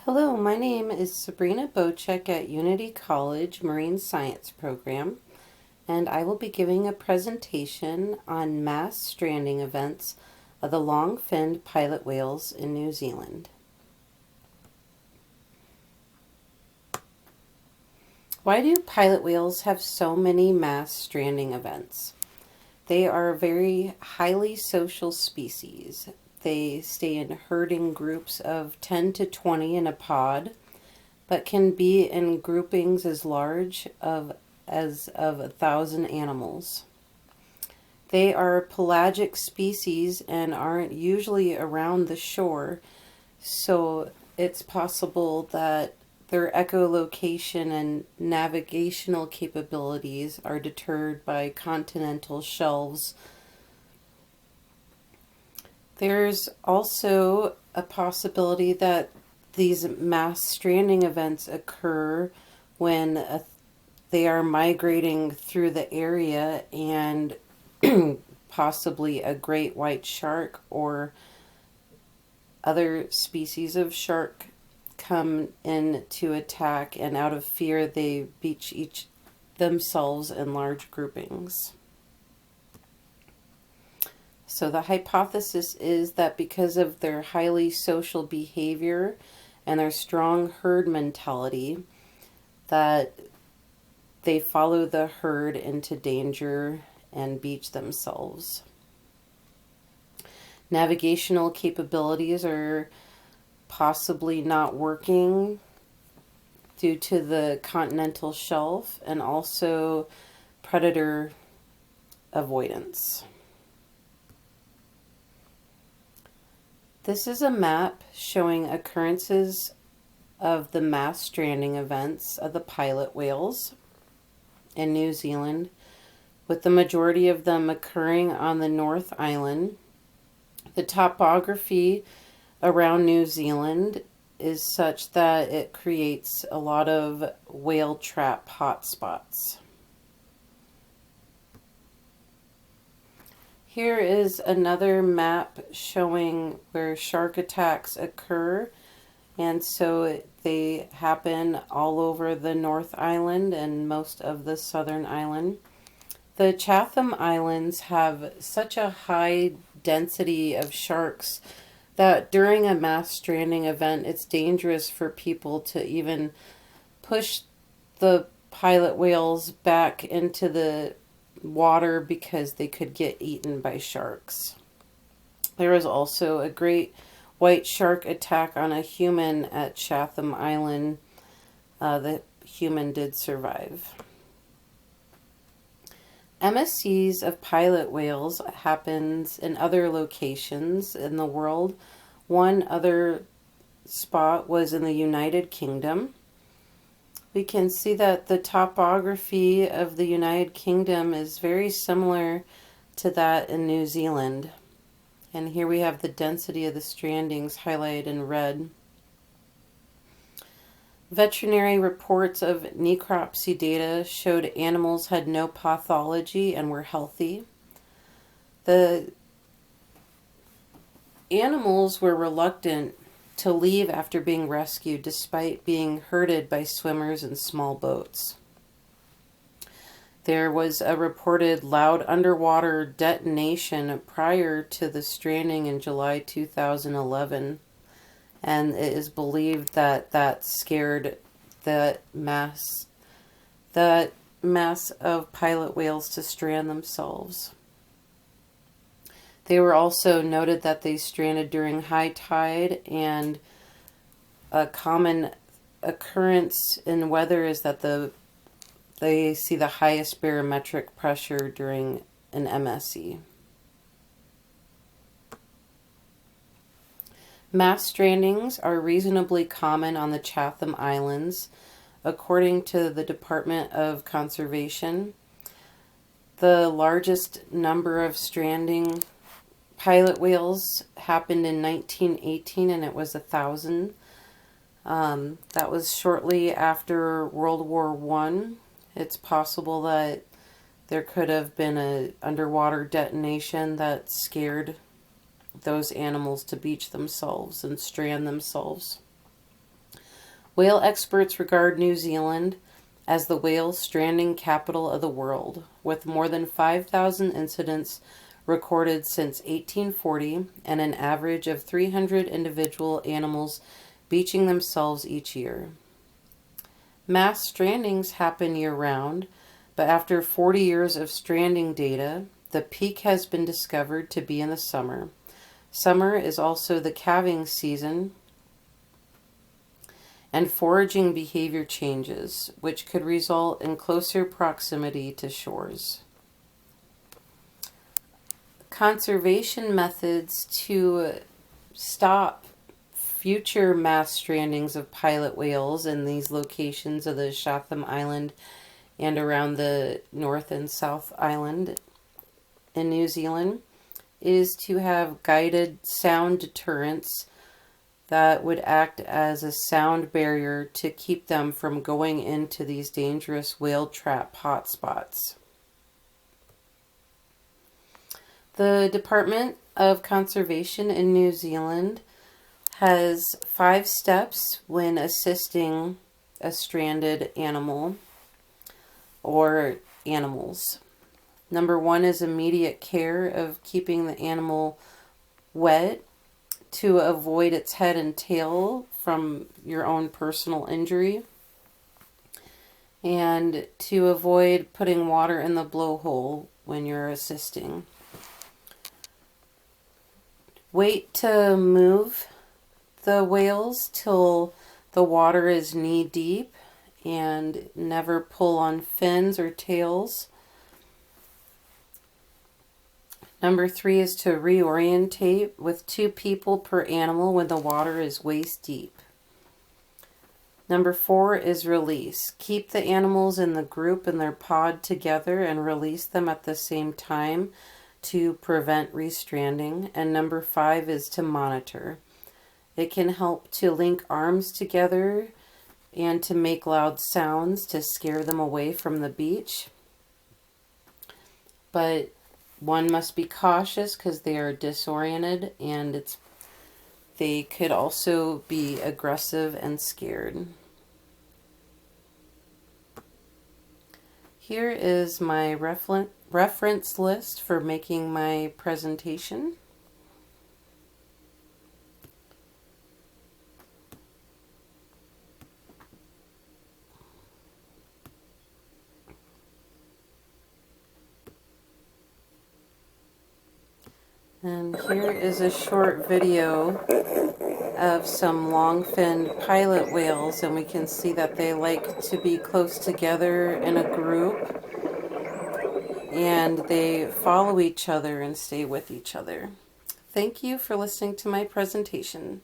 Hello, my name is Sabrina Bocek at Unity College Marine Science Program, and I will be giving a presentation on mass stranding events of the long-finned pilot whales in New Zealand. Why do pilot whales have so many mass stranding events? They are a very highly social species. They stay in herding groups of 10 to 20 in a pod, but can be in groupings as large as of 1,000 animals. They are pelagic species and aren't usually around the shore, so it's possible that their echolocation and navigational capabilities are deterred by continental shelves. There's also a possibility that these mass stranding events occur when they are migrating through the area and possibly a great white shark or other species of shark come in to attack, and out of fear they beach each themselves in large groupings. So the hypothesis is that because of their highly social behavior and their strong herd mentality, that they follow the herd into danger and beach themselves. Navigational capabilities are possibly not working due to the continental shelf and also predator avoidance. This is a map showing occurrences of the mass stranding events of the pilot whales in New Zealand, with the majority of them occurring on the North Island. The topography around New Zealand is such that it creates a lot of whale trap hotspots. Here is another map showing where shark attacks occur, and so they happen all over the North Island and most of the Southern Island. The Chatham Islands have such a high density of sharks that during a mass stranding event, it's dangerous for people to even push the pilot whales back into the water because they could get eaten by sharks. There was also a great white shark attack on a human at Chatham Island. The human did survive. MSCs of pilot whales happens in other locations in the world. One other spot was in the United Kingdom. We can see that the topography of the United Kingdom is very similar to that in New Zealand. And here we have the density of the strandings highlighted in red. Veterinary reports of necropsy data showed animals had no pathology and were healthy. The animals were reluctant to leave after being rescued despite being herded by swimmers in small boats. There was a reported loud underwater detonation prior to the stranding in July 2011, and it is believed that that scared the mass of pilot whales to strand themselves. They were also noted that they stranded during high tide, and a common occurrence in weather is that they see the highest barometric pressure during an MSE. Mass strandings are reasonably common on the Chatham Islands, according to the Department of Conservation. The largest number of stranding pilot whales happened in 1918, and it was 1,000. That was shortly after World War I. It's possible that there could have been an underwater detonation that scared those animals to beach themselves and strand themselves. Whale experts regard New Zealand as the whale stranding capital of the world, with more than 5,000 incidents recorded since 1840 and an average of 300 individual animals beaching themselves each year. Mass strandings happen year-round, but after 40 years of stranding data, the peak has been discovered to be in the summer. Summer is also the calving season, and foraging behavior changes, which could result in closer proximity to shores. Conservation methods to stop future mass strandings of pilot whales in these locations of the Chatham Island and around the North and South Island in New Zealand is to have guided sound deterrents that would act as a sound barrier to keep them from going into these dangerous whale trap hotspots. The Department of Conservation in New Zealand has 5 steps when assisting a stranded animal or animals. Number 1 is immediate care of keeping the animal wet to avoid its head and tail from your own personal injury, and to avoid putting water in the blowhole when you're assisting. Wait to move the whales till the water is knee deep, and never pull on fins or tails. Number 3 is to reorientate with 2 people per animal when the water is waist deep. Number 4 is release. Keep the animals in the group in their pod together and release them at the same time to prevent restranding. And number 5 is to monitor. It can help to link arms together and to make loud sounds to scare them away from the beach. But one must be cautious because they are disoriented, and they could also be aggressive and scared. Here is my reference list for making my presentation. And here is a short video of some long-finned pilot whales, and we can see that they like to be close together in a group, and they follow each other and stay with each other. Thank you for listening to my presentation.